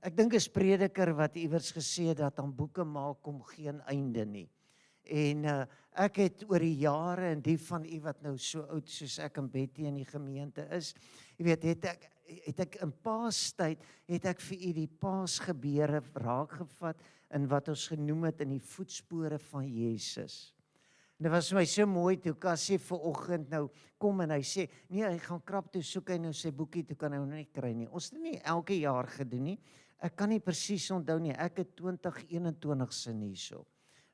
Ek dink 'n prediker wat iewers gesê het dat aan boeke maak kom geen einde nie. En ek het oor die jare, en die van u wat nou so oud soos ek en Betty in die gemeente is, jy weet, het ek in Paastyd, het ek vir u die Paasgebeure raakgevat in wat ons genoem het in die voetspore van Jesus. En dit was vir my so mooi toe Cassie vanoggend nou kom en hy sê, nee, hy gaan krap toe soek hy nou sy boekie, toe kan hy nou nie kry nie. Ons het dit nie elke jaar gedoen nie. Ek kan nie presies onthou nie, ek het 2021 sin hierso,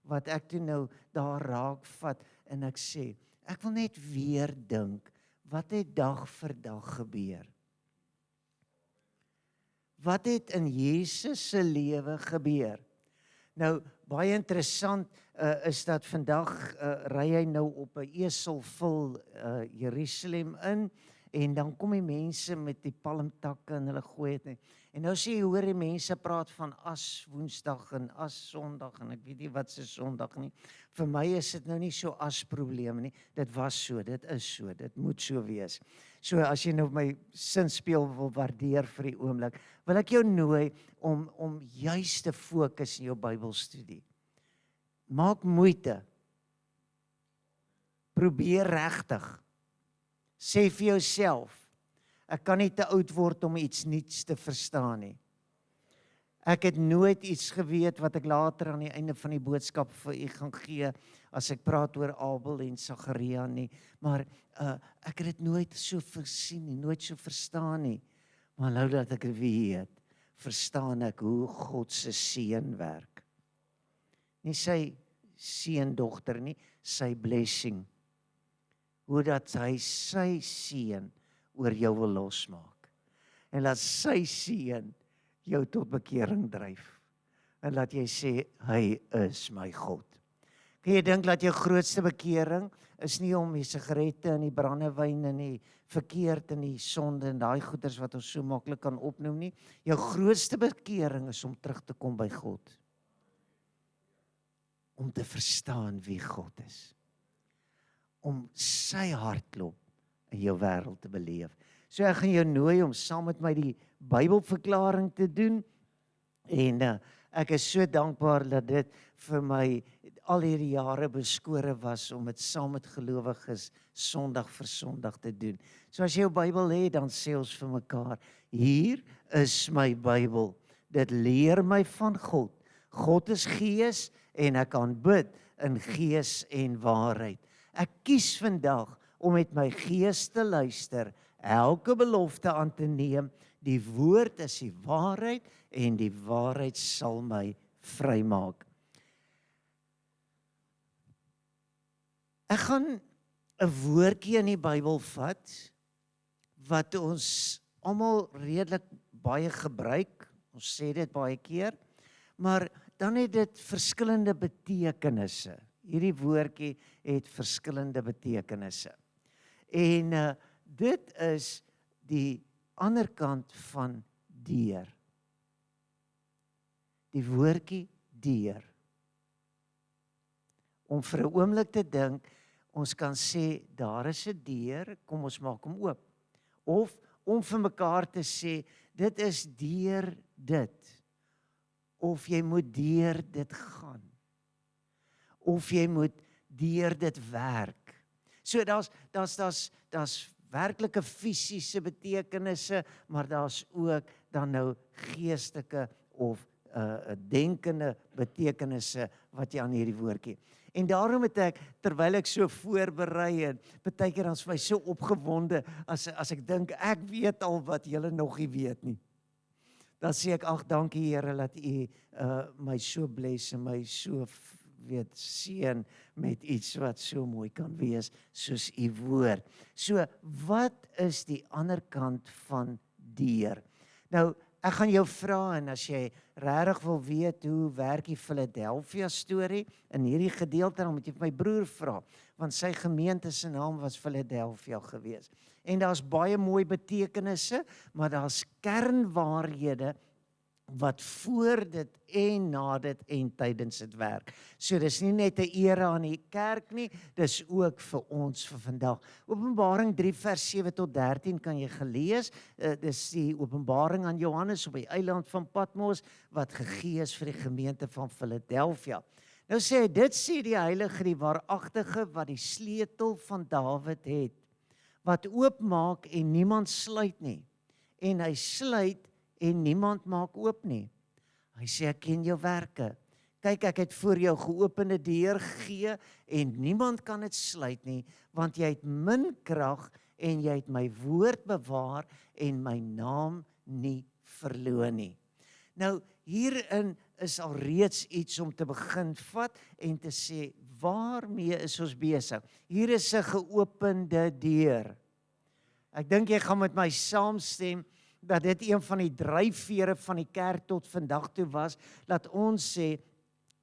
wat ek toe nou daar raak vat en ek sê, ek wil net weer dink, wat het dag vir dag gebeur? Wat het in Jesus se lewe gebeur? Nou, baie interessant is dat vandag ry hy nou op 'n esel vul Jerusalem in, en dan kom die mense met die palmtakke en hulle gooi dit. En nou sê jy hoor die mense praat van as Woensdag en as Sondag, en ek weet nie wat se Sondag nie. Vir my is dit nou nie so as probleme nie. Dit was so, dit is so, dit moet so wees. So as jy nou my sinspeel wil waardeer vir die oomblik, wil ek jou nooi om juis te fokus in jou Bybelstudie. Maak moeite. Probeer regtig. Sê vir jouself, ek kan nie te oud word om iets nuuts te verstaan nie. Ek het nooit iets geweet wat ek later aan die einde van die boodskap vir u gaan gee, as ek praat oor Abel en Sagaria nie, maar ek het dit nooit so versien nie, nooit so verstaan nie. Maar nou dat ek dit weet, verstaan ek hoe God se seën werk. Nie sy seendogter nie, sy blessing. Hoe dat hy sy seën oor jou wil losmaak. En laat sy seën jou tot bekering dryf. En laat jy sê, hy is my God. Kan jy dink dat jou grootste bekering is nie om die sigarette en die brandewyn en die verkeerd en die sonde en daai goeders wat ons so maklik kan opnoem nie. Jou grootste bekering is om terug te kom by God. Om te verstaan wie God is. Om sy hartklop in jou wêreld te beleef. So ek gaan jou nooi om saam met my die Bybelverklaring te doen. En ek is so dankbaar dat dit vir my al hierdie jare beskore was om dit saam met gelowiges Sondag vir Sondag te doen. So as jy jou Bybel het, dan sê ons vir mekaar, hier is my Bybel. Dit leer my van God. God is gees en ek kan bid in gees en waarheid. Ek kies vandag om met my gees te luister, elke belofte aan te neem. Die woord is die waarheid en die waarheid sal my vrymaak. Ek gaan 'n woordjie in die Bybel vat wat ons almal redelik baie gebruik. Ons sê dit baie keer, maar dan het dit verskillende betekenisse. Hierdie woordjie het verskillende betekenisse. En dit is die ander kant van deur. Die woordjie deur. Om vir 'n oomblik te dink, ons kan sê, daar is 'n deur, kom ons maak hom oop. Of om vir mekaar te sê, dit is deur dit. Of jy moet deur dit gaan. Of jy moet deur dit werk. So daar's werklike fisiese betekenisse, maar daar's ook dan nou geestelike of denkende betekenisse wat jy aan hierdie woordjie. En daarom het ek, terwyl ek so voorberei en baie keer dan is my so opgewonde, as ek dink, ek weet al wat julle nog nie weet nie. Dan sê ek, ag dankie Here dat u my so bless en my so seën met iets wat so mooi kan wees, soos u woord. So, wat is die ander kant van deur? Nou, ek gaan jou vra, en as jy regtig wil weet hoe werk die Philadelphia storie, in hierdie gedeelte, dan moet jy vir my broer vra, want sy gemeente se naam was Philadelphia gewees. En daar's baie mooi betekenisse, maar daar's kernwaarhede wat voor dit en na dit en tydens dit werk. So dis nie net 'n era aan die kerk nie, dis ook vir ons vir vandag. Openbaring 3 vers 7 tot 13 kan jy gelees. Dis die openbaring aan Johannes op die eiland van Patmos wat gegee is vir die gemeente van Philadelphia. Nou sê hy, dit sê die heilige, die waaragtige wat die sleutel van Dawid het, wat oopmaak en niemand sluit nie, en hy sluit en niemand maak oop nie. Hy sê, ek ken jou werke. Kyk, ek het voor jou geopende deur gegee en niemand kan dit sluit nie, want jy het min krag en jy het my woord bewaar en my naam nie verloon nie. Nou, hierin is al reeds iets om te begin vat en te sê, waarmee is ons besig? Hier is 'n geopende deur. Ek dink jy gaan met my saamstem dat dit een van die dryfvere van die kerk tot vandag toe was, dat ons sê,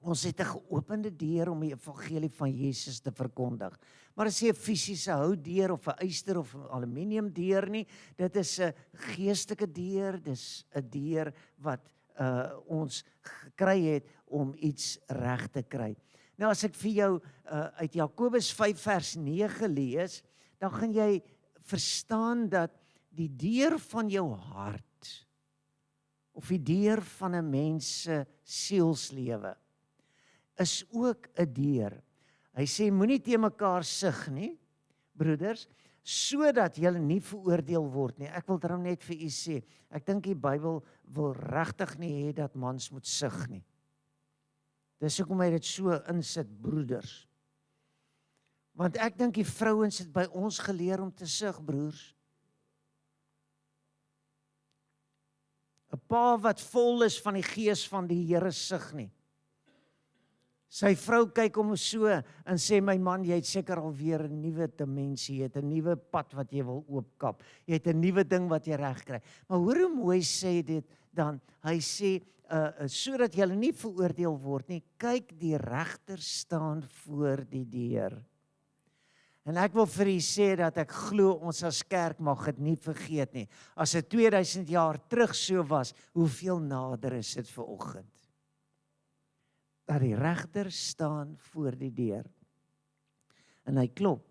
ons het 'n geopende deur om die evangelie van Jesus te verkondig. Maar dit is nie 'n fisiese houtdeur of 'n yster of 'n aluminium deur nie, dit is 'n geestelike deur, dis 'n deur wat ons gekry het om iets reg te kry. Nou as ek vir jou uit Jakobus 5 vers 9 lees, dan gaan jy verstaan dat die deur van jou hart of die deur van 'n mens se sielslewe is ook 'n deur. Hy sê moenie te mekaar sug nie, broeders, sodat julle nie veroordeel word nie. Ek wil daarom net vir u sê, ek dink die Bybel wil regtig nie hê dat mans moet sug nie. Dis hoekom hy dit so insit, broeders. Want ek dink die vrouens het by ons geleer om te sug, broers. 'n Pa wat vol is van die gees van die Here sug nie. Sy vrou kyk hom so en sê, my man, jy het seker alweer 'n nuwe dimensie, jy het 'n nuwe pad wat jy wil oopkap. Jy het 'n nuwe ding wat jy reg kry. Maar hoor hoe mooi sê dit dan. Hy sê, sodat jy nie veroordeel word nie, kyk, die regter staan voor die deur. En ek wil vir u sê dat ek glo ons as kerk mag dit nie vergeet nie. As dit 2000 jaar terug so was, hoeveel nader is dit vanoggend? Dat die regter staan voor die deur. En hy klop.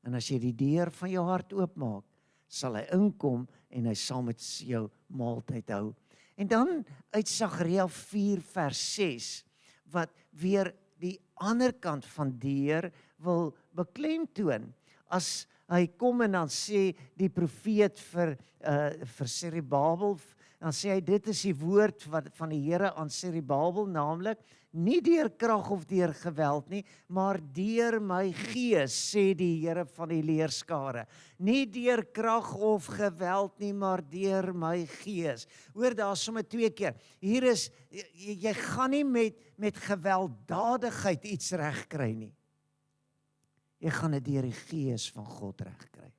En as jy die deur van jou hart oopmaak, sal hy inkom en hy sal met jou maaltyd hou. En dan uit Sagaria 4 vers 6, wat weer die ander kant van deur wil beklemtoon. As hy kom en dan sê die profeet vir Serubabel, dan sê hy, dit is die woord van die Here aan Serubabel, naamlik, nie deur krag of deur geweld nie, maar deur my gees, sê die Here van die leerskare. Nie deur krag of geweld nie, maar deur my gees. Hoor, daar is sommer 2 keer. Hier is, jy gaan nie met gewelddadigheid iets reg kry nie. Jy gaan dit deur die gees van God reg kry.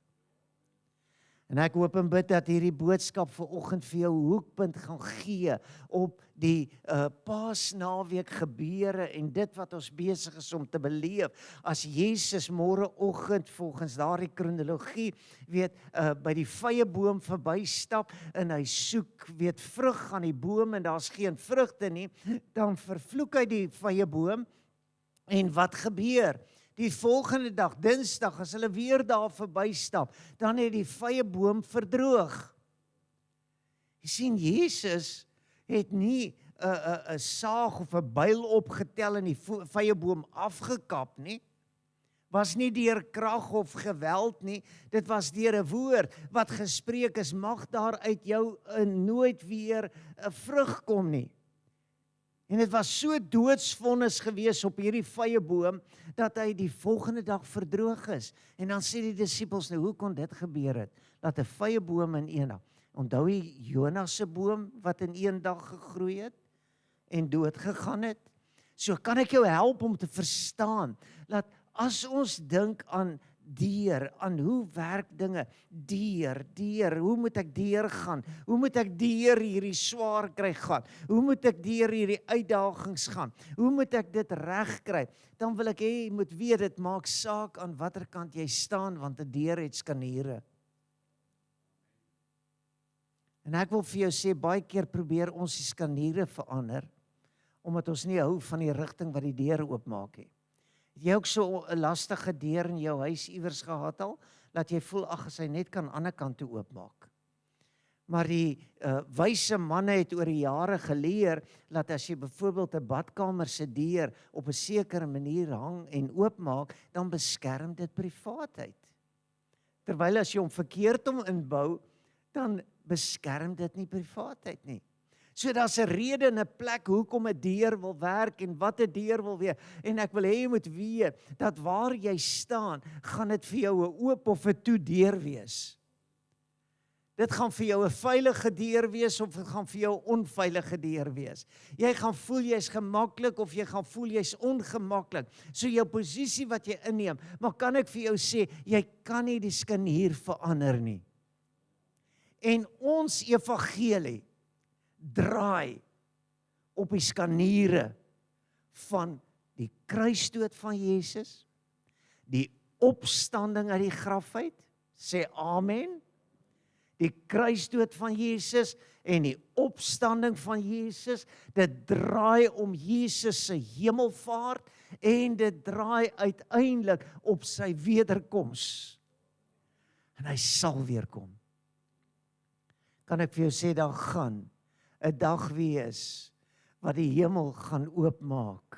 En ek hoop en bid dat hierdie boodskap vanoggend vir jou hoekpunt gaan gee op die Paasnaweek gebeure en dit wat ons besig is om te beleef. As Jesus môreoggend volgens daardie kronologie by die vyeboom verbystap en hy soek vrug aan die boom en daar's geen vrugte nie, dan vervloek hy die vyeboom en wat gebeur? Die volgende dag, Dinsdag, as hulle weer daar verbystap, dan het die vyeboom verdroog. Jy sien, Jesus het nie 'n saag of 'n byl opgetel en die vyeboom afgekap nie. Was nie deur krag of geweld nie, dit was deur 'n woord wat gespreek is, mag daar uit jou nooit weer 'n vrug kom nie. En dit was so doodsvonnis gewees op hierdie vyeboom, dat hy die volgende dag verdroog is. En dan sê die disippels, nou hoe kon dit gebeur het? Dat 'n vyeboom in een dag. Onthou jy Jonas se boom wat in een dag gegroei het en dood gegaan het? So kan ek jou help om te verstaan, dat as ons dink aan deur, aan hoe werk dinge, deur, hoe moet ek deur gaan? Hoe moet ek deur hierdie swaar kry gaan? Hoe moet ek deur hierdie uitdagings gaan? Hoe moet ek dit reg kry? Dan wil ek hê jy moet weet, dit maak saak aan watter kant jy staan, want 'n deur het skaniere. En ek wil vir jou sê, baie keer probeer ons die skaniere verander, omdat ons nie hou van die rigting wat die deur oopmaak het. Het jy ook so 'n lastige deur in jou huis iewers gehad al, dat jy voel, ag, as hy net kan aan die ander kant toe oopmaak. Maar die wyse manne het oor die jare geleer, dat as jy byvoorbeeld 'n badkamer se deur op 'n sekere manier hang en oopmaak, dan beskerm dit privaatheid. Terwyl as jy hom verkeerd inbou, dan beskerm dit nie privaatheid nie. So daar's 'n rede en 'n plek hoekom 'n deur wil werk en wat 'n deur wil wees. En ek wil hê jy moet weet dat waar jy staan, gaan dit vir jou 'n oop of 'n toe deur wees. Dit gaan vir jou 'n veilige deur wees of dit gaan vir jou 'n onveilige deur wees. Jy gaan voel jy's gemaklik of jy gaan voel jy's ongemaklik. So jou posisie wat jy inneem, maar kan ek vir jou sê, jy kan nie die skanier verander nie. En ons evangelie draai op die skaniere van die kruisdood van Jesus, die opstanding uit die graf uit, sê amen, die kruisdood van Jesus en die opstanding van Jesus, dit draai om Jesus se hemelvaart en dit draai uiteindelik op sy wederkoms. En hy sal weer kom. Kan ek vir jou sê, daar gaan 'n dag wees wat die hemel gaan oopmaak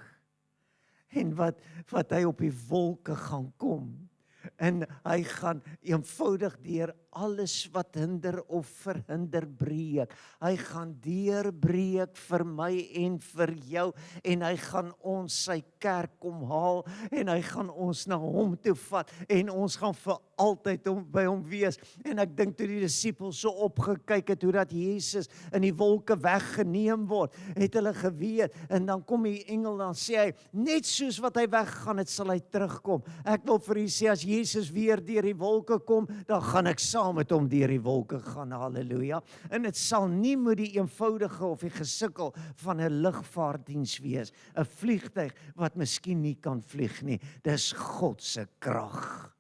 en wat hy op die wolke gaan kom en hy gaan eenvoudig deur alles wat hinder of verhinder breek. Hy gaan deurbreek vir my en vir jou en hy gaan ons sy kerk kom haal en hy gaan ons na hom toe vat en ons gaan vir altyd by hom wees. En ek dink toe die disippels so opgekyk het hoe dat Jesus in die wolke weggeneem word, het hulle geweet en dan kom die engel dan sê hy, net soos wat hy weggegaan het, sal hy terugkom. Ek wil vir u sê, as Jesus weer deur die wolke kom, dan gaan ek saam met hom deur die wolke gaan, halleluja. En dit sal nie met die eenvoudige of die gesukkel van 'n lugvaartdiens wees, 'n vliegtuig wat miskien nie kan vlieg nie. Dis God se krag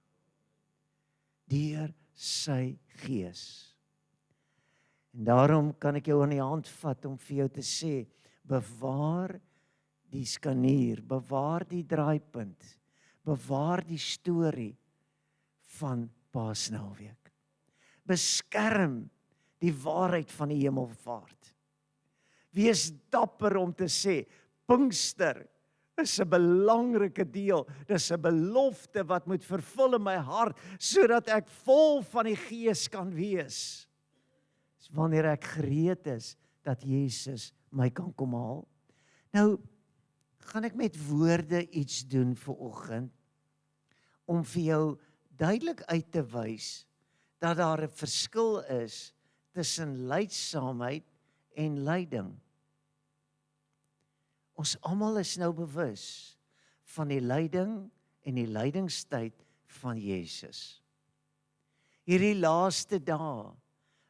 deur sy gees. En daarom kan ek jou aan die hand vat om vir jou te sê, bewaar die skanier, bewaar die draaipunt, bewaar die storie van Paasnaweek. Beskerm die waarheid van die hemelvaart. Wees dapper om te sê, Pinkster is 'n belangrike deel, dis 'n belofte wat moet vervul in my hart, sodat ek vol van die Gees kan wees. Dis wanneer ek gereed is, dat Jesus my kan kom haal. Nou, gaan ek met woorde iets doen vanoggend, om vir jou duidelik uit te wys, dat daar 'n verskil is tussen lydsaamheid en lyding. Ons almal is nou bewus van die lyding en die lydingstyd van Jesus. Hierdie laaste dae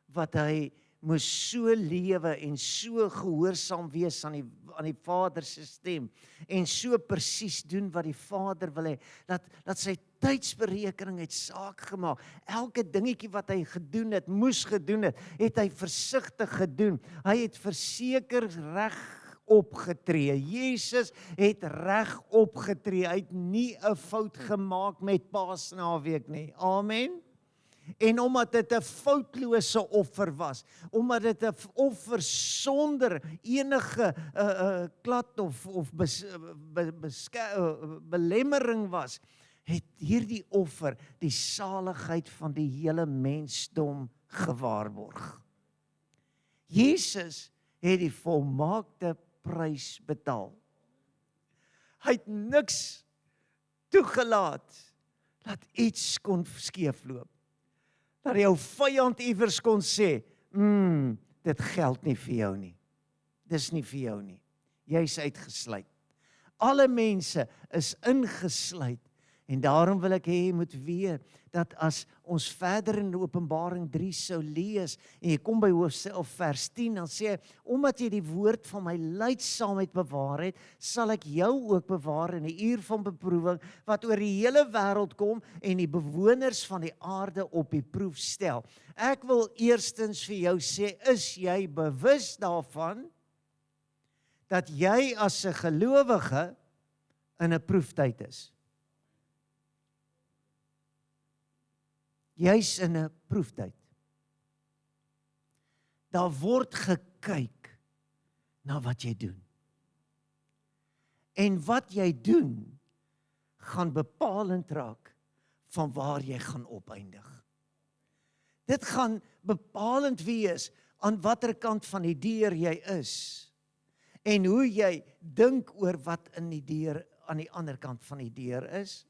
wat hy moes so lewe en so gehoorsaam wees aan die Vader se stem en so presies doen wat die Vader wil hê, dat sy tydsberekening het saak gemaak. Elke dingetjie wat hy gedoen het, moes gedoen het hy versigtig gedoen. Hy het verseker reg opgetree. Jesus het reg opgetree. Hy het nie 'n fout gemaak met Paasnaweek nie. Amen. En omdat dit 'n foutlose offer was, omdat dit 'n offer sonder enige klad of belemmering was, het hierdie offer die saligheid van die hele mensdom gewaarborg. Jesus het die volmaakte prys betaal. Hy het niks toegelaat dat iets kon skeefloop. Dat jou vyand iewers kon sê, dit geld nie vir jou nie. Dis nie vir jou nie. Jy's uitgesluit. Alle mense is ingesluit. En daarom wil ek hê jy moet weet, dat as ons verder in Openbaring 3 sou lees, en jy kom by hoofstuk vers 10, dan sê hy, omdat jy die woord van my lydsaamheid bewaar het, sal ek jou ook bewaar in die uur van beproewing, wat oor die hele wêreld kom, en die bewoners van die aarde op die proef stel. Ek wil eerstens vir jou sê, is jy bewus daarvan, dat jy as 'n gelowige in 'n proeftyd is? Jy's in 'n proeftyd. Daar word gekyk na wat jy doen. En wat jy doen, gaan bepalend raak van waar jy gaan opeindig. Dit gaan bepalend wees aan watter kant van die deur jy is. En hoe jy dink oor wat in die deur, aan die ander kant van die deur is.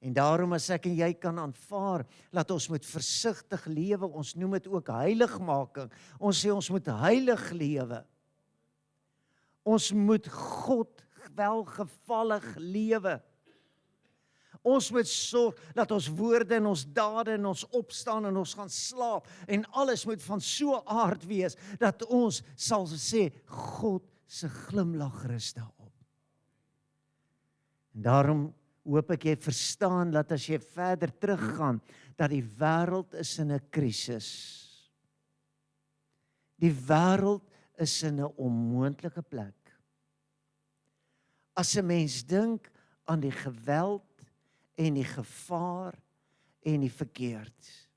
En daarom as ek en jy kan aanvaar, dat ons moet versigtig lewe, ons noem dit ook heiligmaking. Ons sê ons moet heilig lewe. Ons moet God welgevallig lewe. Ons moet sorg dat ons woorde en ons dade en ons opstaan en ons gaan slaap en alles moet van so 'n aard wees, dat ons sal sê, God se glimlag rus daarop. En daarom hoop ek jy verstaan dat as jy verder teruggaan, dat die wêreld is in 'n krisis. Die wêreld is in 'n onmoontlike plek. As 'n mens dink aan die geweld en die gevaar en die verkeerd.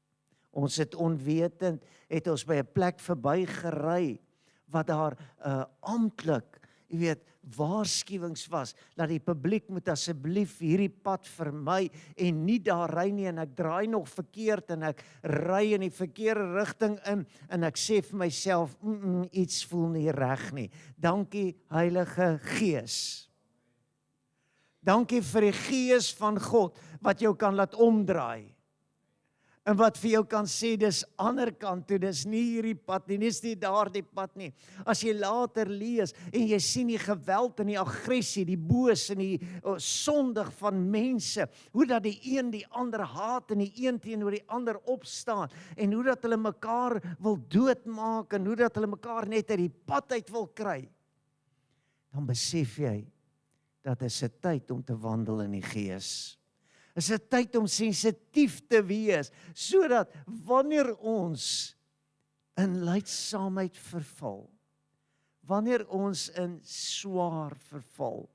Ons het onwetend, het ons by 'n plek verbygery, wat daar amptelik, jy weet, waarskuwings was, dat die publiek moet asseblief hierdie pad vermy en nie daar ry nie, en ek draai nog verkeerd en ek ry in die verkeerde rigting in, en ek sê vir myself, iets voel nie reg nie. Dankie Heilige Gees. Dankie vir die Gees van God, wat jou kan laat omdraai. En wat vir jou kan sê, dis ander kant toe, dis nie hierdie pad nie, dis nie daardie pad nie. As jy later lees, en jy sien die geweld en die aggressie, die boos en die sondig van mense, hoe dat die een die ander haat, en die een teenoor die ander opstaan, en hoe dat hulle mekaar wil doodmaak, en hoe dat hulle mekaar net uit die pad uit wil kry, dan besef jy, dat is 'n tyd om te wandel in die Gees. Is 'n tyd om sensitief te wees, sodat wanneer ons in lydsaamheid verval, wanneer ons in swaar verval,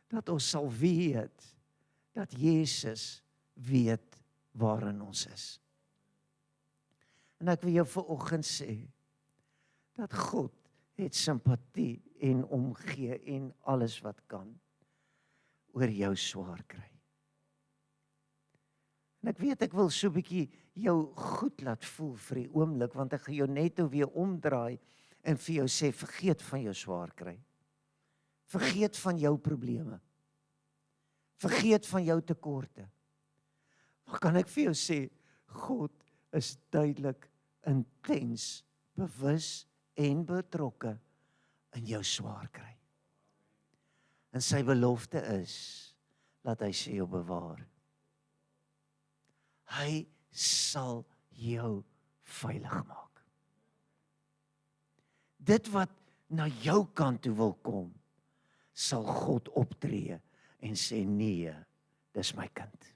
dat ons sal weet, dat Jesus weet waarin ons is. En ek wil jou vanoggend sê, dat God het simpatie en omgee en alles wat kan, oor jou swaar kry. En ek weet, ek wil so 'n bietjie jou goed laat voel vir die oomblik, want ek gaan jou net weer omdraai en vir jou sê, vergeet van jou swaar kry. Vergeet van jou probleme. Vergeet van jou tekorte. Maar kan ek vir jou sê, God is duidelik, intens, bewus en betrokke in jou swaar kry. En sy belofte is, dat hy sê jou bewaar. Hy sal jou veilig maak. Dit wat na jou kant toe wil kom, sal God optree en sê, nee, dis my kind.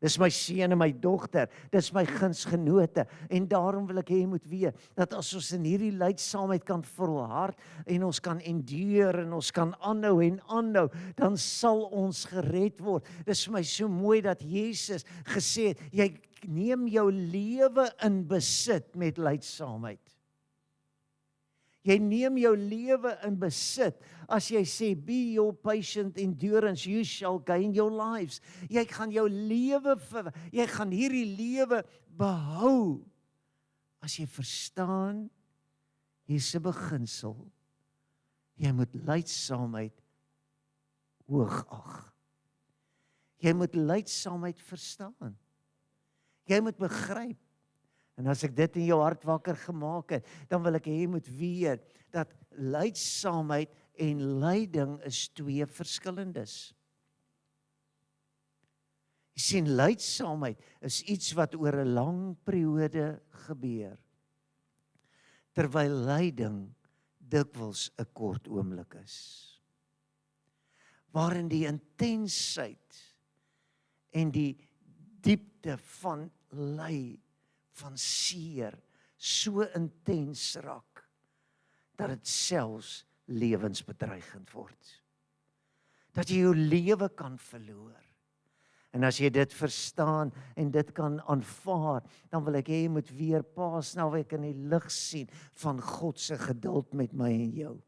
Dis my seun en my dogter, dis my gunsgenote, en daarom wil ek hê jy moet weet, dat as ons in hierdie lydsaamheid kan volhard, en ons kan endure, en ons kan aanhou en aanhou, dan sal ons gered word. Dis vir my so mooi dat Jesus gesê het, jy neem jou lewe in besit met lydsaamheid. Jy neem jou lewe in besit, as jy sê, be your patient endurance, you shall gain your lives. Jy gaan jou lewe, jy gaan hierdie lewe behou, as jy verstaan, hier's 'n beginsel, jy moet lydsaamheid hoog ag. Jy moet lydsaamheid verstaan. Jy moet begryp. En as ek dit in jou hart wakker gemaak het, dan wil ek hê jy moet weet, dat lydsaamheid en lyding is twee verskillendes. Jy sien, lydsaamheid is iets wat oor 'n lang periode gebeur. Terwyl lyding dikwels 'n kort oomblik is. Waarin die intensheid en die diepte van ly, van seer, so intens raak, dat dit selfs lewensbedreigend word. Dat jy jou lewe kan verloor. En as jy dit verstaan en dit kan aanvaar, dan wil ek hê jy moet weer Paasnaweek in die lig sien van God se geduld met my en jou.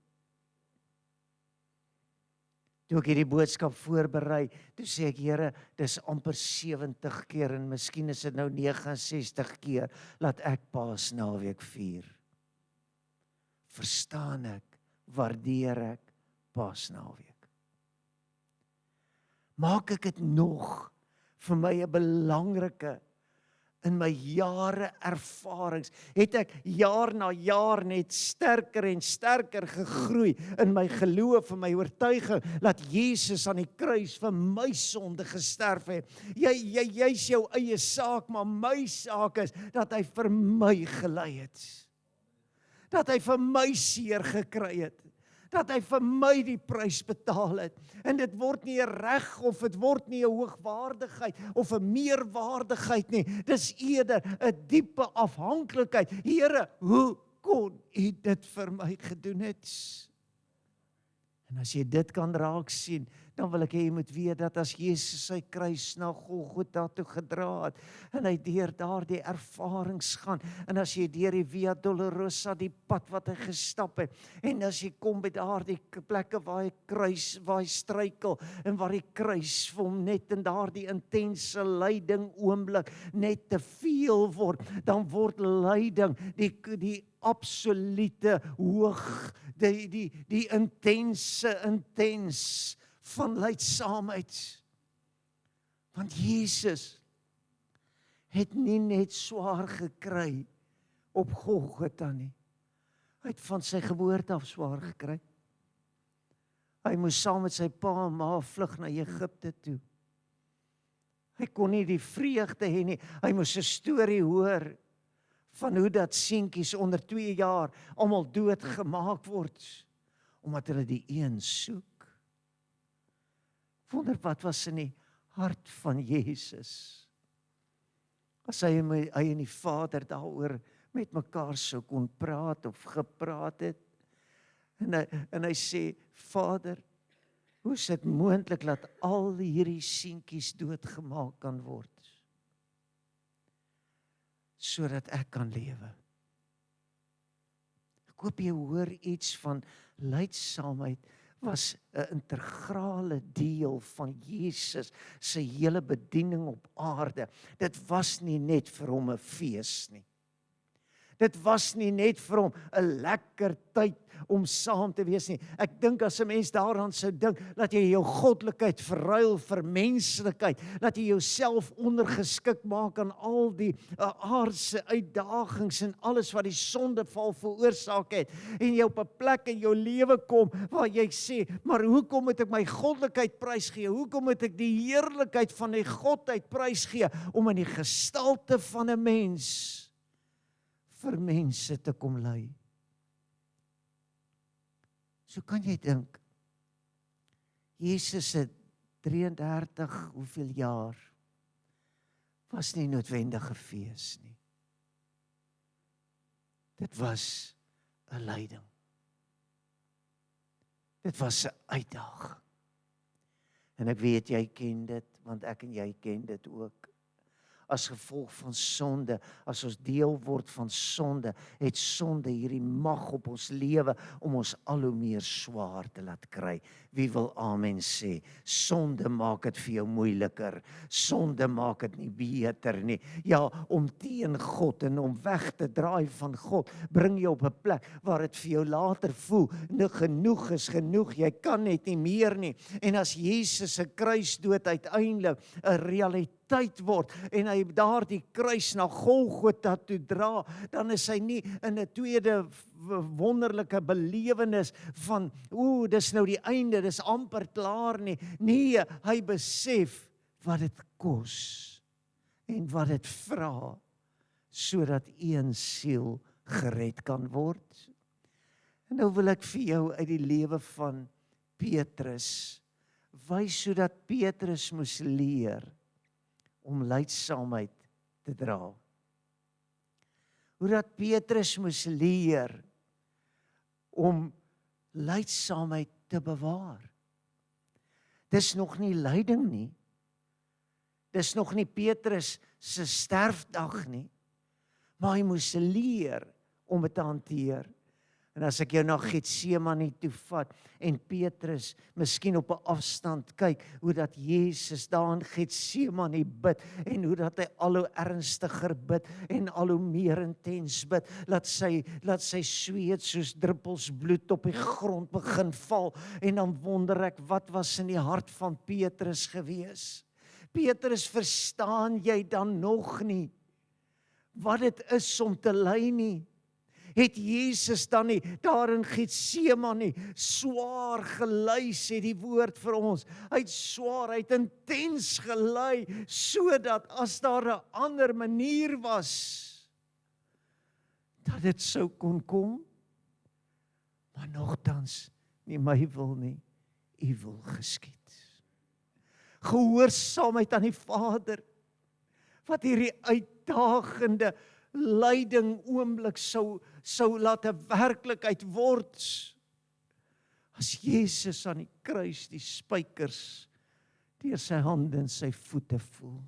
Toe ek hierdie boodskap voorberei, toe sê ek, Here, dis amper 70 keer en miskien is dit nou 69 keer, laat ek Paasnaweek vier. Verstaan ek, waardeer ek Paasnaweek. Maak ek dit nog vir my 'n belangrike, in my jare ervarings, het ek jaar na jaar net sterker en sterker gegroei in my geloof en my oortuiging, dat Jesus aan die kruis vir my sonde gesterf het. Jy's jou eie saak, maar my saak is, dat hy vir my gelei het. Dat hy vir my seer gekry het. Dat hy vir my die prys betaal het. En dit word nie 'n reg of dit word nie 'n hoogwaardigheid of 'n meerwaardigheid nie. Dis eerder 'n diepe afhanklikheid. Here, hoe kon U dit vir my gedoen het? En as jy dit kan raak sien, dan wil ek hê jy moet weet dat as Jesus sy kruis na Golgotha toe gedra het, en hy deur daardie ervarings gaan, en as jy deur die Via Dolorosa, die pad wat hy gestap het, en as jy kom by daardie plekke waar hy kruis, waar hy struikel, en waar die kruis vir hom net in daardie intense lyding oomblik net te veel word, dan word lyding die absolute hoog, die intens van lydsaamheid. Want Jesus het nie net swaar gekry op Golgotha nie. Hy het van sy geboorte af swaar gekry. Hy moes saam met sy pa en ma vlug na Egipte toe. Hy kon nie die vreugde hê nie. Hy moes 'n storie hoor van hoe dat seentjies onder 2 jaar almal doodgemaak word, omdat hulle die een soek. Wonder wat was in die hart van Jesus, as hy en die Vader daaroor met mekaar sou kon praat of gepraat het, en hy sê, Vader, hoe is dit moontlik dat al hierdie seentjies doodgemaak kan word, sodat ek kan lewe. Ek hoop jy hoor iets van lydsaamheid was 'n integrale deel van Jesus se hele bediening op aarde. Dit was nie net vir hom 'n fees nie. Dit was nie net vir hom 'n lekker tyd om saam te wees nie. Ek dink as 'n mens daaraan sou dink, dat jy jou goddelikheid verruil vir menslikheid, dat jy jouself ondergeskik maak aan al die aardse uitdagings en alles wat die sondeval veroorsaak het, en jy op 'n plek in jou lewe kom waar jy sê, maar hoekom moet ek my goddelikheid prysgee? Hoekom moet ek die heerlikheid van die godheid prysgee om in die gestalte van 'n mens vir mense te kom ly? So kan jy dink, Jesus se 33 hoeveel jaar was nie noodwendig 'n fees nie. Dit was 'n lyding. Dit was 'n uitdaging. En ek weet jy ken dit, want ek en jy ken dit ook. As gevolg van sonde, as ons deel word van sonde, het sonde hierdie mag op ons lewe om ons al hoe meer swaar te laat kry. Wie wil amen sê? Sonde maak dit vir jou moeiliker. Sonde maak dit nie beter nie. Ja, om teen God en om weg te draai van God, bring jou op 'n plek waar dit vir jou later voel, genoeg is genoeg, jy kan net nie meer nie. En as Jesus se kruisdood uiteindelik 'n realiteit word, en hy daardie kruis na Golgotha toe dra, dan is hy nie in 'n tweede wonderlike belewenis van, dis nou die einde, dis amper klaar nie. Nee, hy besef wat dit kos en wat dit vra, sodat een siel gered kan word. En nou wil ek vir jou uit die lewe van Petrus wys sodat Petrus moes leer om lydsaamheid te dra. Hoe dat Petrus moes leer om lydsaamheid te bewaar. Dis nog nie lyding nie. Dis nog nie Petrus se sterfdag nie. Maar hy moes leer om dit te hanteer. En as ek jou na Getsemane toe vat en Petrus miskien op 'n afstand kyk hoe dat Jesus daar in Getsemane bid en hoe dat hy al hoe ernstiger bid en al hoe meer intens bid, laat sy sweet soos druppels bloed op die grond begin val en dan wonder ek wat was in die hart van Petrus gewees. Petrus, verstaan jy dan nog nie wat dit is om te ly nie? Het Jesus dan nie daar in Getsemane swaar gely, sê die woord vir ons. Hy het swaar, hy het intens gely, sodat as daar 'n ander manier was, dat dit sou kon kom. Maar nogtans, nie my wil nie, U wil geskied. Gehoorsaamheid aan die Vader, wat hierdie uitdagende lyding oomblik sou laat 'n werklikheid word. As Jesus aan die kruis die spykers deur sy hande en sy voete voel.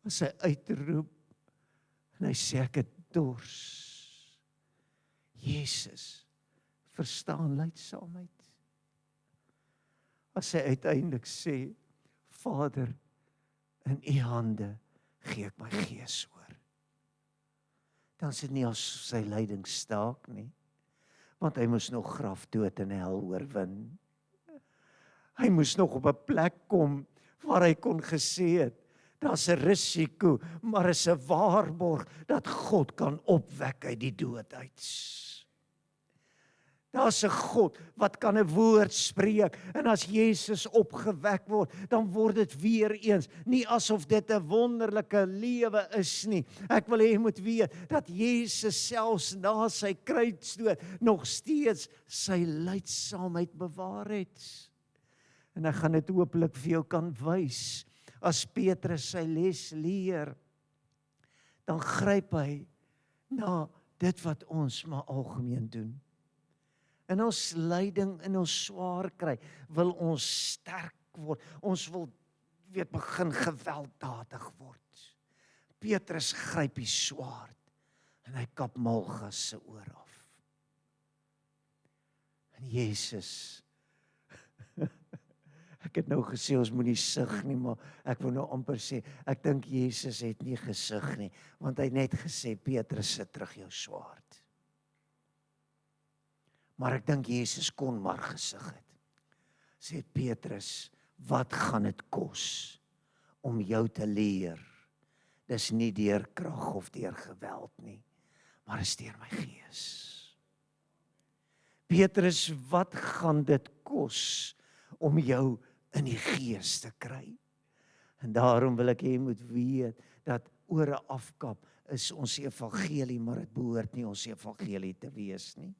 As hy uitroep en hy sê ek het dors. Jesus verstaan lydsaamheid. As hy uiteindelik sê, Vader, in U hande gee ek my gees oor. Dan is dit nie as sy lyding staak nie, want hy moes nog grafdood en hel oorwin. Hy moes nog op 'n plek kom waar hy kon gesê het, daar's 'n risiko, maar is 'n waarborg dat God kan opwek uit die dood uit. Daar's 'n God wat kan 'n woord spreek en as Jesus opgewek word, dan word dit weer eens nie asof dit 'n wonderlike lewe is nie. Ek wil hê jy moet weet dat Jesus selfs na sy kruisdood nog steeds sy lydsaamheid bewaar het. En ek gaan dit hopelik vir jou kan wys. As Petrus sy les leer, dan gryp hy na dit wat ons maar algemeen doen. In ons lyding, in ons swaar kry, wil ons sterk word. Ons wil begin gewelddadig word. Petrus gryp die swaard en hy kap Malchus se oor af. En Jesus, ek het nou gesê ons moenie sug nie, maar ek wil nou amper sê, ek dink Jesus het nie gesug nie, want hy het net gesê, Petrus, sit terug jou swaard. Maar ek dink Jesus kon maar gesig het. Sê Petrus, wat gaan dit kos om jou te leer? Dis nie deur krag of deur geweld nie, maar is deur my gees. Petrus, wat gaan dit kos om jou in die gees te kry? En daarom wil ek hê jy moet weet dat ore afkap is ons evangelie, maar dit behoort nie ons evangelie te wees nie.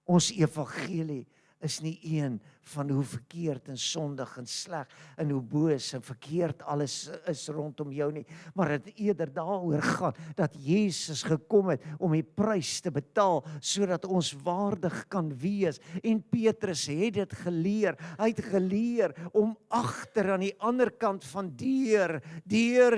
Ons evangelie is nie een van hoe verkeerd en sondig en sleg en hoe boos en verkeerd alles is rondom jou nie, maar dit eerder daaroor gaan dat Jesus gekom het om die prys te betaal sodat ons waardig kan wees. En Petrus het dit geleer. Hy het geleer om agter aan die ander kant van deur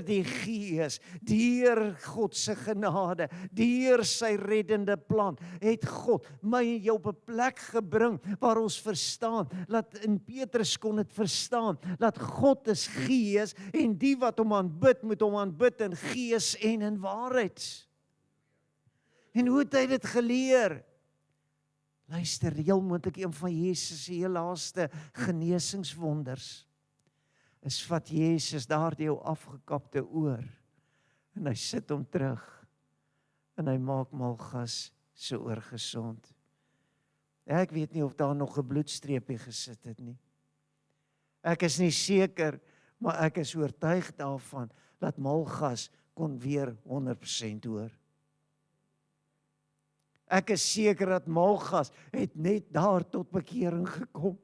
die Gees, deur God se genade, deur sy reddende plan, het God my en jou op 'n plek gebring waar ons verstaan, laat in Petrus kon dit verstaan, dat God is gees en die wat hom aanbid, moet hom aanbid in gees en in waarheid. En hoe het hy dit geleer? Luister, heel moontlik een van Jesus se heel laaste genesingswonders is vat Jesus daardie jou afgekapte oor en hy sit hom terug en hy maak Malchus se oor gesond. Ek weet nie of daar nog 'n bloedstreepie gesit het nie. Ek is nie seker, maar ek is oortuig daarvan dat Malgas kon weer 100% hoor. Ek is seker dat Malgas het net daar tot bekering gekom.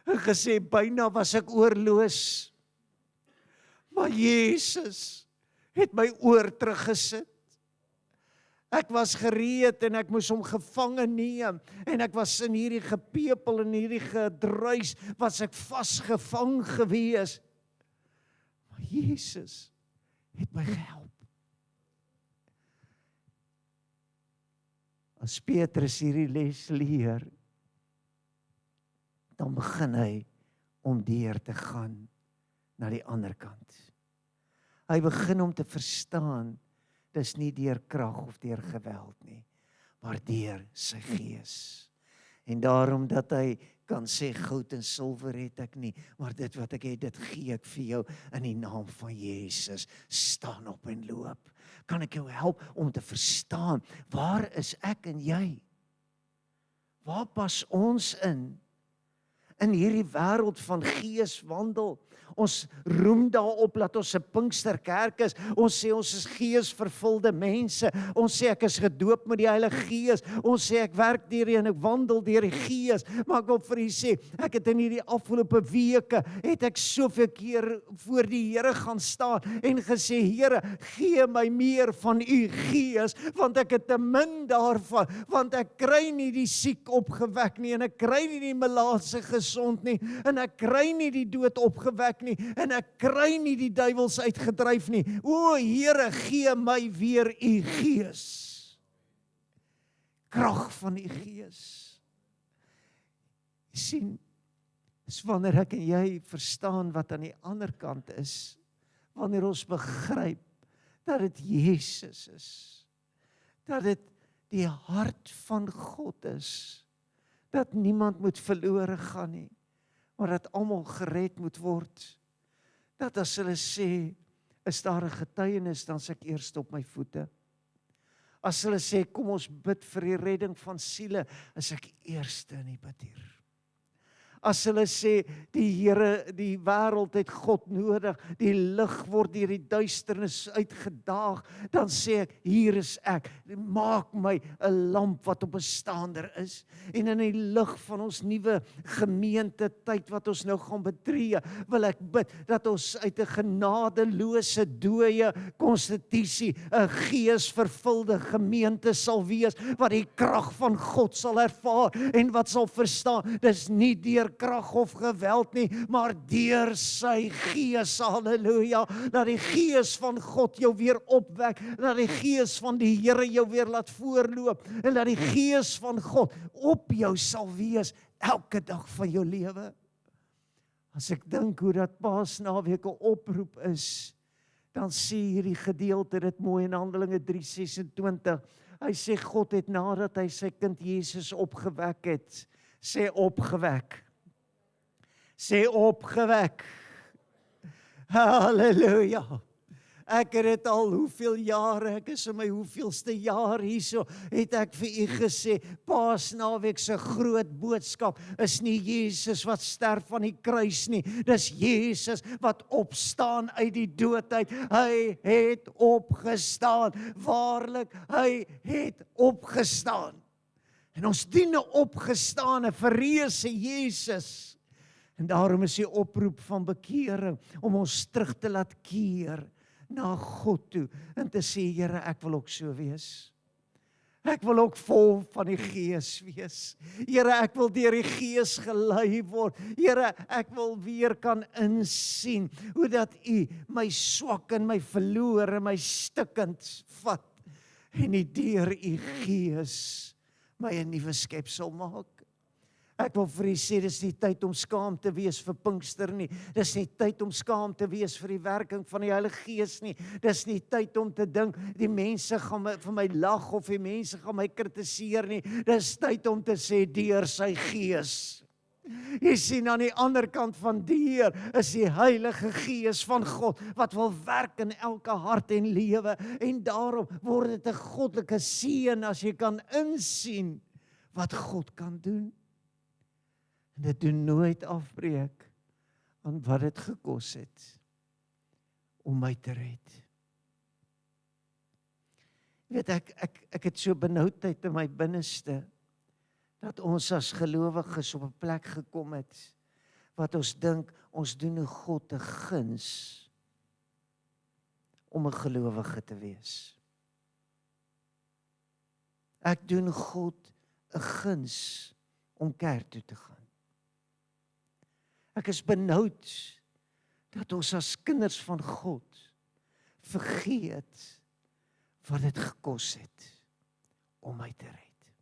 En gesê, byna was ek oorloos. Maar Jesus het my oor teruggesit. Ek was gereed en ek moes hom gevange neem. En ek was in hierdie gepepel en hierdie gedruis, was ek vasgevang gewees. Maar Jesus het my gehelp. As Petrus hierdie les leer, dan begin hy om deur te gaan na die ander kant. Hy begin om te verstaan, dis nie deur krag of deur geweld nie, maar deur sy gees. En daarom dat hy kan sê, goud en silwer het ek nie, maar dit wat ek het, dit gee ek vir jou in die naam van Jesus. Staan op en loop. Kan ek jou help om te verstaan, waar is ek en jy? Waar pas ons in? In hierdie wêreld van geeswandel. Ons roem daarop dat ons 'n Pinksterkerk is. Ons sê ons is geesvervulde mense. Ons sê ek is gedoop met die Heilige Gees. Ons sê ek werk deur en ek wandel deur die Gees. Maar ek wil vir u sê, ek het in hierdie afgelope weke, het ek soveel keer voor die Here gaan staan en gesê, Here, gee my meer van u Gees, want ek het te min daarvan, want ek kry nie die siek opgewek nie, en ek kry nie die melaatse gesond nie, en ek kry nie die dood opgewek nie, en ek kry nie die duiwels uitgedryf nie. O Here, gee my weer u Gees. Krag van u Gees. Jy sien, is wanneer ek en jy verstaan wat aan die ander kant is, wanneer ons begryp dat dit Jesus is, dat dit die hart van God is, dat niemand moet verlore gaan nie, maar dat almal gered moet word. Dat as hulle sê, is daar 'n getuienis, dan is ek eerst op my voete. As hulle sê, kom ons bid vir die redding van siele, is ek eerste in die bidhuur. As hulle sê, die Here, die wêreld het God nodig, die lig word deur die duisternis uitgedaag, dan sê ek, hier is ek, maak my 'n lamp wat op 'n staander is, en in die lig van ons nuwe gemeente tyd wat ons nou gaan betree, wil ek bid, dat ons uit 'n genadeloose, dooie konstitusie, 'n geesvervulde gemeente sal wees, wat die krag van God sal ervaar, en wat sal verstaan, dis nie deur krag of geweld nie, maar deur sy Gees, halleluja, dat die Gees van God jou weer opwek, dat die Gees van die Here jou weer laat voorloop, en dat die Gees van God op jou sal wees, elke dag van jou lewe. As ek dink hoe dat Paasnaweek 'n oproep is, dan sê hierdie gedeelte dit mooi in Handelinge 3:26, hy sê God het nadat hy sy kind Jesus opgewek het, sê opgewek, sê opgewek. Halleluja. Ek het dit al hoeveel jare, ek is in my hoeveelste jaar hierso, het ek vir u gesê, Paasnaweek se groot boodskap is nie Jesus wat sterf aan die kruis nie, dis Jesus wat opstaan uit die dood uit. Hy het opgestaan, waarlik, hy het opgestaan. En ons dien 'n opgestane, verreëse Jesus. En daarom is die oproep van bekering, om ons terug te laat keer na God toe, en te sê, Here, ek wil ook so wees. Ek wil ook vol van die Gees wees. Here, ek wil deur die Gees gelei word. Here, ek wil weer kan insien, hoe dat u my swak en my verloor en my stikkend vat, en nie deur u Gees my 'n nuwe skepsel maak. Ek wil vir u sê, dis nie tyd om skaam te wees vir Pinkster nie. Dis nie tyd om skaam te wees vir die werking van die Heilige Gees nie. Dis nie tyd om te dink, die mense gaan vir my lag of die mense gaan my kritiseer nie. Dis tyd om te sê, deur sy Gees. Jy sien, aan die ander kant van deur is die Heilige Gees van God, wat wil werk in elke hart en lewe, en daarom word dit 'n goddelike seën as jy kan insien wat God kan doen. En dit doen nooit afbreek aan wat dit gekos het om my te red. Jy weet, ek het so benoudheid in my binneste, dat ons as gelowiges op 'n plek gekom het, wat ons dink, ons doen 'n God 'n guns, om 'n gelowige te wees. Ek doen God 'n guns, om kerk toe te gaan. Ek is benoud, dat ons as kinders van God, vergeet, wat dit gekos het, om my te red.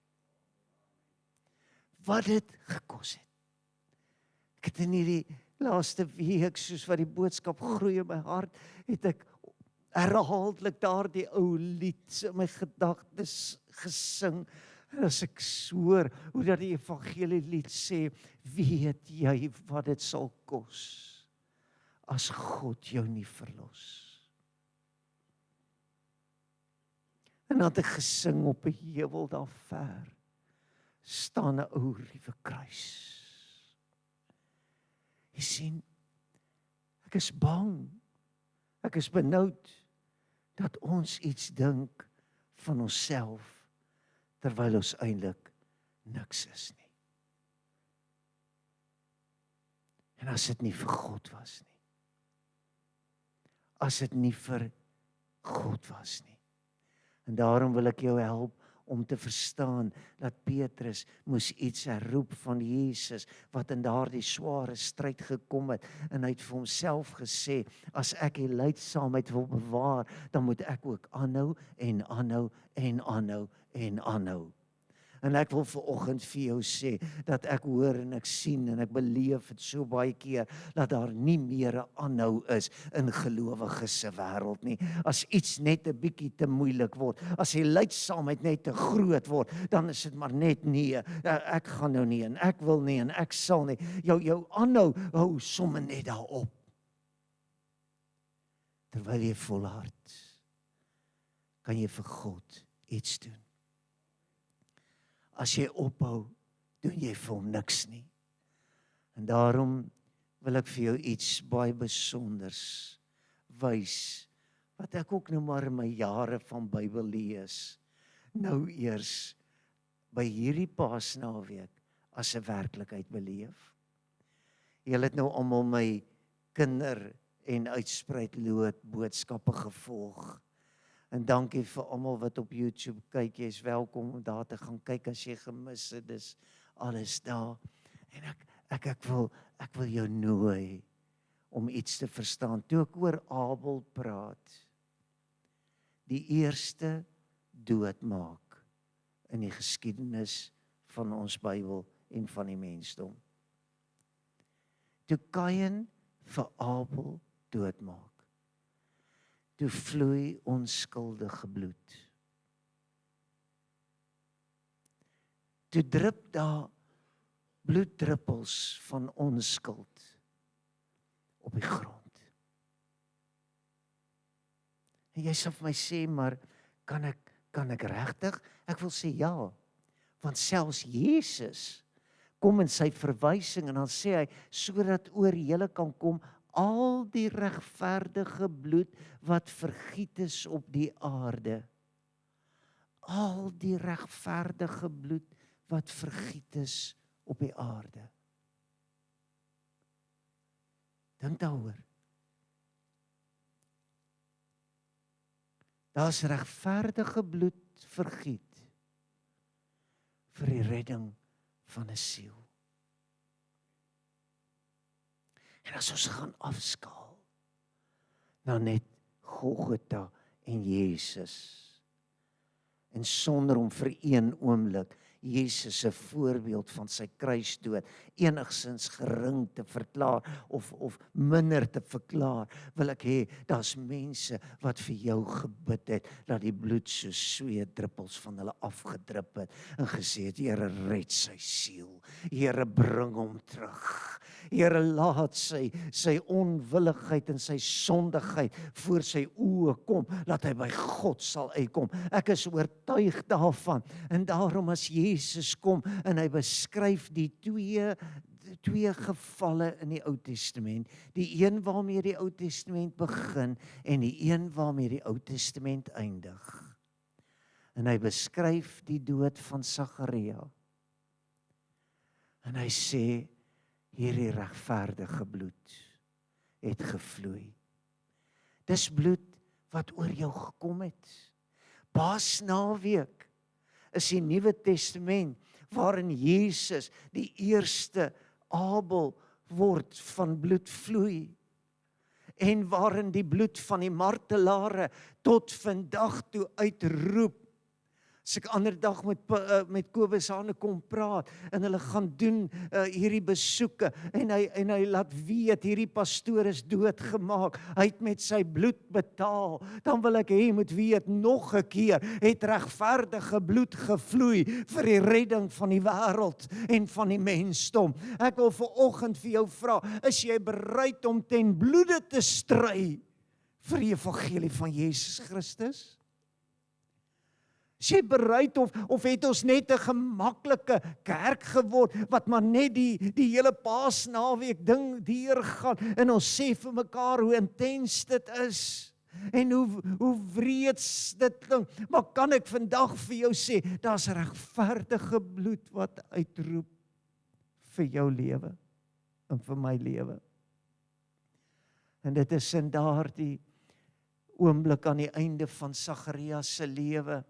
Wat dit gekos het. Ek het in hierdie laaste week, soos wat die boodskap groei in my hart, het ek herhaaldelik daardie ou lied in my gedagtes gesing. En as ek hoor hoe dat die evangelie lied sê, weet jy wat dit sal kos, as God jou nie verlos. En dan het ek gesing op 'n heuwel daar ver, staan 'n ou liewe kruis. Jy sien, ek is bang, ek is benoud, dat ons iets dink van onsself, terwyl ons eintlik niks is nie. En as dit nie vir God was nie, as dit nie vir God was nie. En daarom wil ek jou help om te verstaan dat Petrus moes iets herroep van Jesus wat in daardie sware stryd gekom het, en hy het vir homself gesê, as ek die lydsaamheid wil bewaar, dan moet ek ook aanhou en aanhou en aanhou en aanhou. En ek wil vanoggend vir jou sê, dat ek hoor en ek sien en ek beleef het so baie keer, dat daar nie meer 'n aanhou is in gelowiges se wêreld nie. As iets net 'n bietjie te moeilik word, as die lydsaamheid net te groot word, dan is dit maar net nee, ek gaan nou nie, en ek wil nie, en ek sal nie. Jou aanhou, hou sommer net daarop. Terwyl jy volhard, kan jy vir God iets doen. As jy ophou, doen jy vir hom niks nie. En daarom wil ek vir jou iets baie besonders wys, wat ek ook nou maar in my jare van Bybel lees, nou eers by hierdie Paasnaweek as 'n werklikheid beleef. Julle het nou almal my kinder- en uitspruitloot boodskappe gevolg. En dankie vir almal wat op YouTube kyk, jy is welkom om daar te gaan kyk as jy gemis het, dis alles daar. En ek wil jou nooi om iets te verstaan. Toe ek oor Abel praat, die eerste doodmaak in die geskiedenis van ons Bybel en van die mensdom. Toe Kain vir Abel doodmaak, toe vloei onskuldige bloed. Toe drup daar bloeddruppels van onskuld op die grond. En jy sal vir my sê, maar kan ek regtig? Ek wil sê ja, want selfs Jesus kom in sy verwysing en dan sê hy, sodat oor julle kan kom al die regverdige bloed wat vergiet is op die aarde. Al die regverdige bloed wat vergiet is op die aarde. Dink daaroor. Daar's regverdige bloed vergiet vir die redding van 'n siel. En as ons gaan afskaal na net Golgotha en Jesus, en sonder om vir een oomblik Jesus se voorbeeld van sy kruisdood enigsins gering te verklaar of minder te verklaar, wil ek hê, daar's mense wat vir jou gebid het, dat die bloed so sweetdruppels van hulle afgedrup het, en gesê het, Here, red sy siel, Here, bring hom terug, Here, laat sy onwilligheid en sy sondigheid voor sy oë kom, dat hy by God sal uitkom. Ek is oortuig daarvan, en daarom as Jesus kom, en hy beskryf die twee twee gevalle in die Ou Testament. Die een waarmee die Ou Testament begin en die een waarmee die Ou Testament eindig. En hy beskryf die dood van Sagaria. En hy sê, hierdie regverdige bloed het gevloei. Dis bloed wat oor jou gekom het. Paasnaweek is die Nuwe Testament waarin Jesus die eerste Abel word van bloed vloei. En waarin die bloed van die martelare tot vandag toe uitroep. As ek ander dag met Kobus Hane kom praat en hulle gaan doen hierdie besoeke en hy laat weet hierdie pastoor is doodgemaak, hy het met sy bloed betaal, dan wil ek hê moet weet nog 'n keer het regverdige bloed gevloei vir die redding van die wêreld en van die mensdom. Ek wil vanoggend vir jou vra, is jy bereid om ten bloede te stry vir die evangelie van Jesus Christus? Is jy bereid of het ons net 'n gemaklike kerk geword wat maar net die hele Paasnaweek ding deurgaan en ons sê vir mekaar hoe intens dit is en hoe wreeds dit klink. Maar kan ek vandag vir jou sê, daar's regverdige bloed wat uitroep vir jou lewe en vir my lewe. En dit is in daardie oomblik aan die einde van Sagaria se lewe.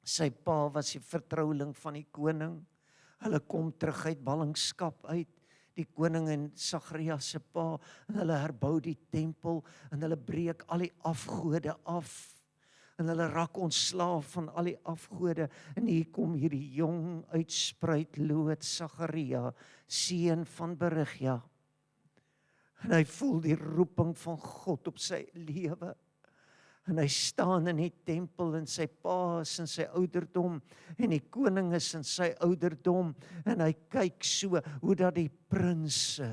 Sy pa was die vertrouling van die koning. Hulle kom terug uit ballingskap uit. Die koning en Sagaria se pa. En hulle herbou die tempel. En hulle breek al die afgode af. En hulle raak ontslaaf van al die afgode. En hier kom hierdie jong uitspruitloot Sagaria, seun van Berigja. En hy voel die roeping van God op sy lewe. En hy staan in die tempel en sy pa is in sy ouderdom en die koning is in sy ouderdom en hy kyk so hoe dat die prinse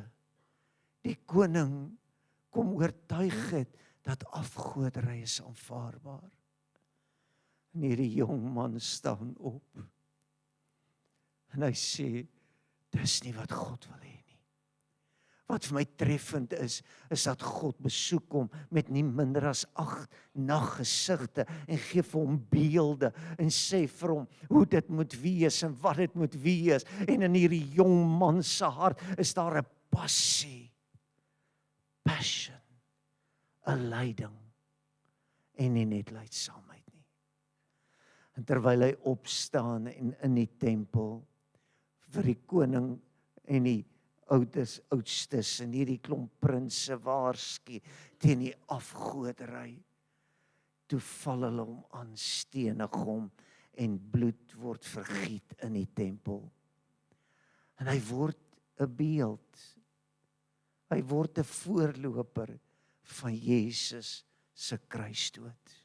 die koning kom oortuig het dat afgoderry is aanvaarbaar. En hierdie jong man staan op en hy sê, dis nie wat God wil hê nie. Wat vir my treffend is dat God besoek hom met nie minder as 8 naggesigte en gee vir hom beelde en sê vir hom hoe dit moet wees en wat dit moet wees. En in hierdie jong man se hart is daar 'n passie, passion, 'n lyding en nie net lydsaamheid nie. En terwyl hy opstaan en in die tempel vir die koning en die oudstes en hierdie klomp prinse waarsku teen die afgoderry. Toe val hulle hom aan, stenig hom en bloed word vergiet in die tempel. En hy word 'n beeld. Hy word 'n voorloper van Jesus se kruisdood.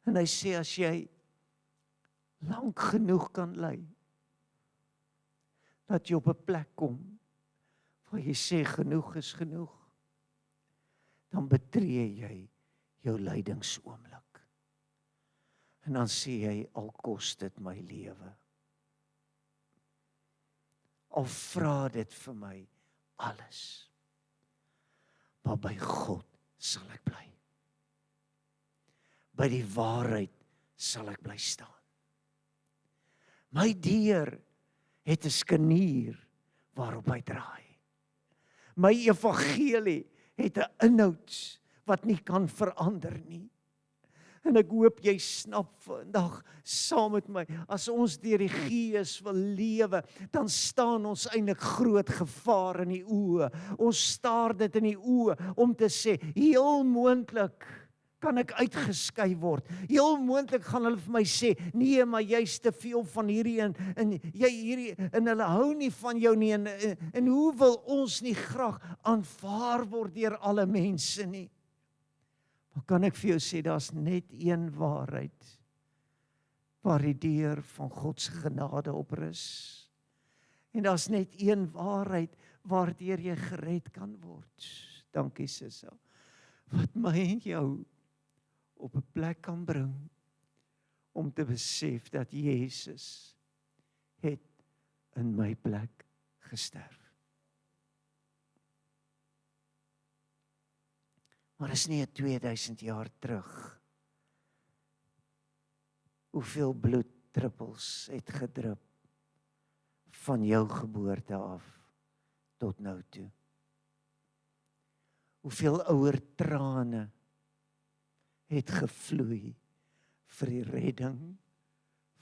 En hy sê as jy lank genoeg kan ly, dat jy op 'n plek kom waar jy sê genoeg is genoeg, dan betree jy jou lydingsoomblik. En dan sê jy, al kos dit my lewe. Al vra dit vir my alles. Maar by God sal ek bly. By die waarheid sal ek bly staan. My deur het 'n skanier waarop hy draai. My evangelie het 'n inhoud wat nie kan verander nie. En ek hoop jy snap vandag saam met my, as ons deur die Gees wil lewe, dan staan ons eintlik groot gevaar in die oë. Ons staar dit in die oë om te sê, heel moontlik kan ek uitgeskei word. Heel moontlik gaan hulle vir my sê, nee, maar jy's te veel van hierdie en jy hierdie en hulle hou nie van jou nie en hoe wil ons nie graag aanvaar word deur alle mense nie? Maar kan ek vir jou sê, daar's net een waarheid waar die deur van God se genade op rus. En daar's net een waarheid waardeur jy gered kan word. Dankie Sissel. Wat my en jou op 'n plek kan bring om te besef dat Jesus het in my plek gesterf. Maar is nie 2000 jaar terug. Hoeveel bloeddruppels het gedrup van jou geboorte af tot nou toe? Hoeveel ouer trane het gevloei vir die redding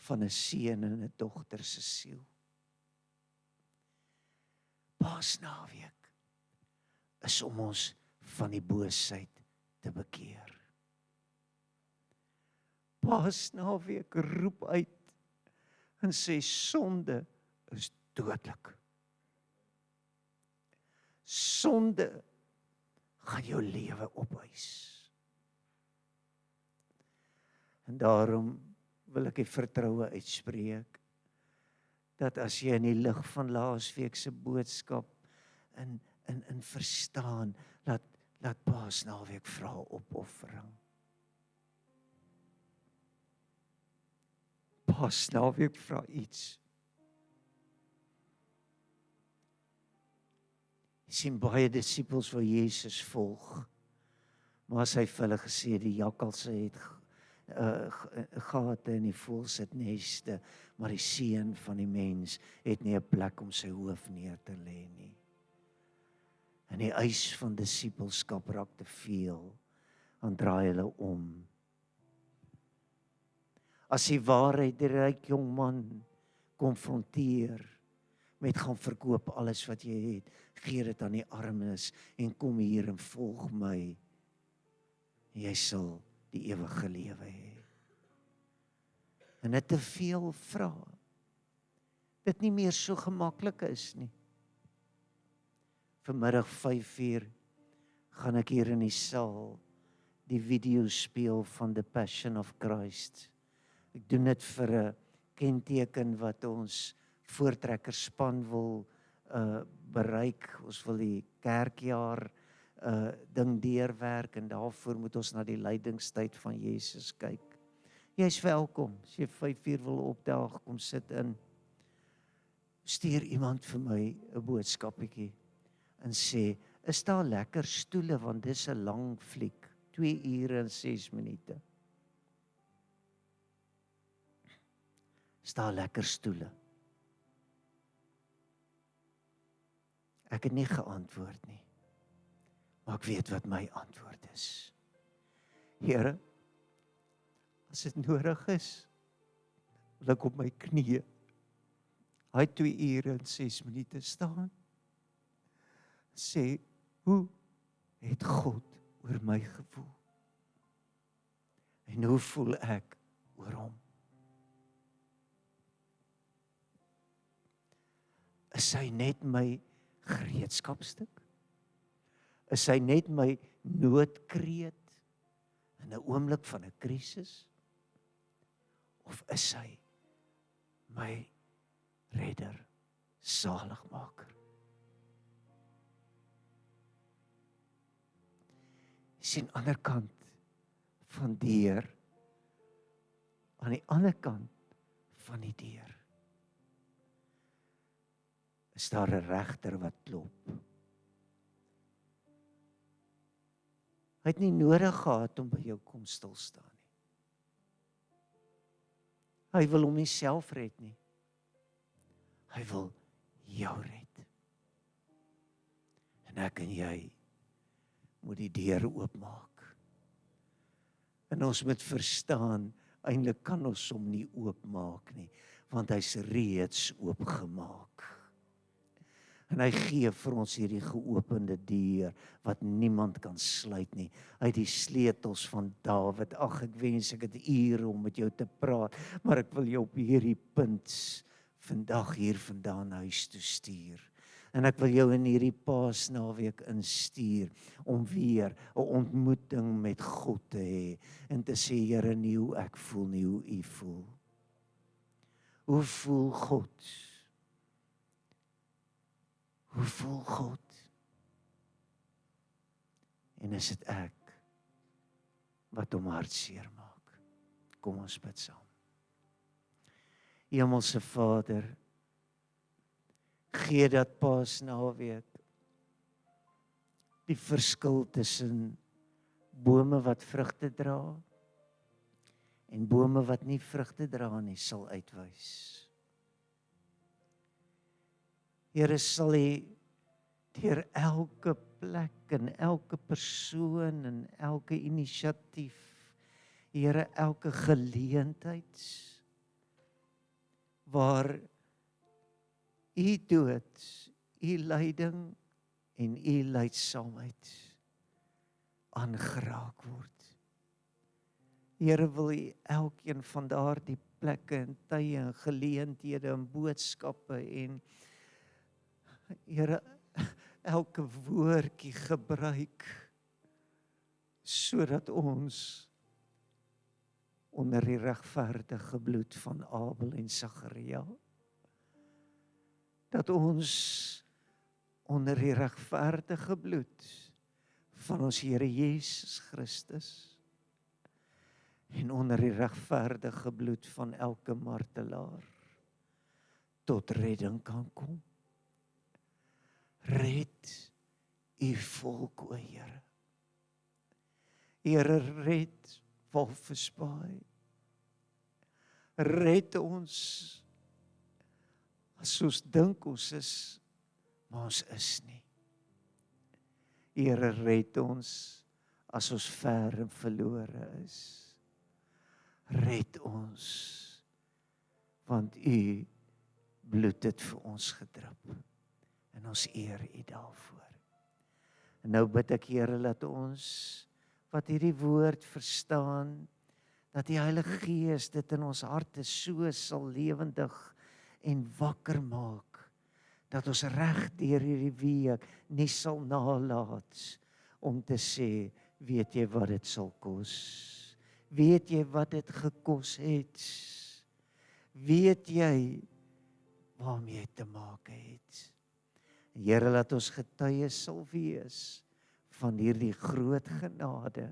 van 'n seun en 'n dogter se siel? Paasnaweek is om ons van die boosheid te bekeer. Paasnaweek roep uit en sê sonde is dodelik. Sonde gaan jou lewe opeis. En daarom wil ek die vertroue uitspreek, dat as jy in die lig van laasweek se boodskap in verstaan, laat Paasnaweek vra opoffering. Paasnaweek vra iets. Jy sien baie disippels wat Jesus volg, maar as hy vir hulle gesê, die jakkalse het gate en die voëls het neste, maar die seun van die mens het nie 'n plek om sy hoof neer te lê nie. En die eis van disippelskap raak te veel, dan draai hulle om. As die waarheid die ryk jong man konfronteer met gaan verkoop alles wat jy het, gee dit aan die armes en kom hier en volg my. Jy sal die ewige lewe hê. En dit te veel vra, dit nie meer so gemaklik is nie. Vanmiddag 5:00 gaan ek hier in die saal die video speel van The Passion of Christ. Ek doen dit vir 'n kenteken wat ons voortrekkerspan wil bereik. Ons wil die kerkjaar ding deurwerk en daarvoor moet ons na die lydingstyd van Jesus kyk. Jy is welkom, as jy 5:00 wil opdaag, kom sit in. Stuur iemand vir my 'n boodskappietjie en sê, is daar lekker stoele, want dis 'n lang fliek, 2 ure en 6 minute. Is daar lekker stoele? Ek het nie geantwoord nie, maar ek weet wat my antwoord is. Here, as dit nodig is, wil ek op my knieë, hy 2 ure en 6 minute staan, sê, hoe het God oor my gevoel? En hoe voel ek oor hom? Is hy net my gereedskapstuk? Is hy net my noodkreet in 'n oomblik van 'n krisis? Of is hy my redder, saligmaker? Jy sien, ander kant van deur, aan die ander kant van die deur, is daar 'n regter wat klop. Hy het nie nodig gehad om by jou kom stil staan nie. Hy wil hom nie self red nie. Hy wil jou red. En ek en jy moet die deur oopmaak. En ons moet verstaan, eintlik kan ons hom nie oopmaak nie, want hy's reeds oopgemaak. En hy gee vir ons hierdie geopende deur, wat niemand kan sluit nie. Hy het die sleutels van Dawid. Ag, ek wens ek het ure om met jou te praat, maar ek wil jou op hierdie punt vandag hier vandaan huis toe stuur. En ek wil jou in hierdie Paasnaweek instuur, om weer 'n ontmoeting met God te hê, en te sê, Here, nie hoe ek voel nie, hoe U voel. Hoe voel God? Hoe voel God? En is dit ek wat hom hartseer maak? Kom ons bid saam. Hemelse Vader, gee dat Paasnaweek die verskil tussen bome wat vrugte dra en bome wat nie vrugte dra nie sal uitwys. Here, sal U deur elke plek en elke persoon en elke inisiatief, Here, elke geleentheid waar U dood, U lyding en U lydsaamheid aangeraak word. Here, wil U elkeen van daardie plekke en tye en geleenthede en boodskappe en Here, elke woordjie gebruik sodat ons onder die regverdige bloed van Abel en Sagaria, dat ons onder die regverdige bloed van ons Here Jesus Christus en onder die regverdige bloed van elke martelaar tot redding kan kom. Red U volk, o Here. Here, red Walvisbaai. Red ons as ons dink ons is, maar ons is nie. Here, red ons as ons ver en verlore is. Red ons, want U bloed het vir ons gedrup. En ons eer U daarvoor. En nou bid ek, Here, dat ons wat hierdie woord verstaan, dat die Heilige Gees dit in ons harte so sal lewendig en wakker maak, dat ons reg deur hierdie week nie sal nalat om te sê, weet jy wat dit sal kos? Weet jy wat dit gekos het? Weet jy waarmee jy te maak het? Here, laat ons getuies sal wees van hierdie groot genade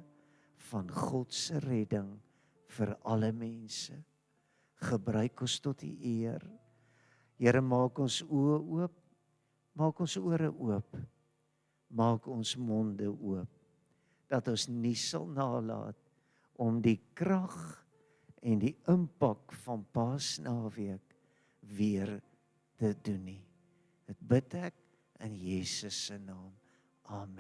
van God se redding vir alle mense. Gebruik ons tot U eer. Here, maak ons oë oop, maak ons ore oop, maak ons monde oop, dat ons nie sal nalat om die krag en die impak van Paasnaweek weer te doen nie. Dit bid ek in Jesus se naam. Amen.